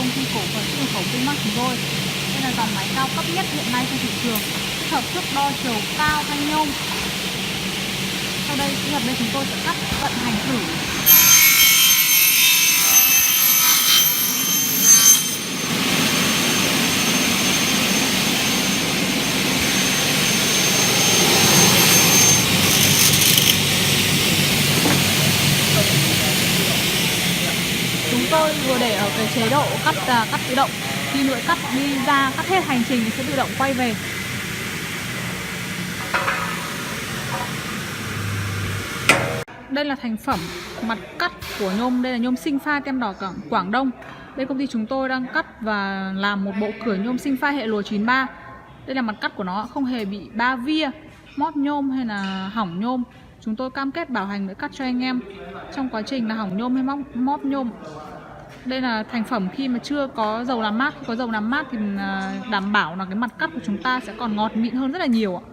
công ty cổ phần xuất nhập khẩu Vinmart chúng tôi. Đây là dòng máy cao cấp nhất hiện nay trên thị trường, tích hợp thước đo chiều cao thanh nhôm. Sau đây kỹ thuật bên chúng tôi sẽ cắt vận hành thử. Chúng tôi vừa để ở cái chế độ cắt tự động. Khi lưỡi cắt đi ra cắt hết hành trình thì sẽ tự động quay về. Đây là thành phẩm mặt cắt của nhôm. Đây là nhôm sinh pha tem đỏ Quảng Đông. Bên công ty chúng tôi đang cắt và làm một bộ cửa nhôm sinh pha hệ lùa 93. Đây là mặt cắt của nó, không hề bị ba via, móp nhôm hay là hỏng nhôm. Chúng tôi cam kết bảo hành lưỡi cắt cho anh em trong quá trình là hỏng nhôm hay móp nhôm. Đây là thành phẩm khi mà chưa có dầu làm mát. Khi có dầu làm mát thì đảm bảo là cái mặt cắt của chúng ta sẽ còn ngọt mịn hơn rất là nhiều ạ.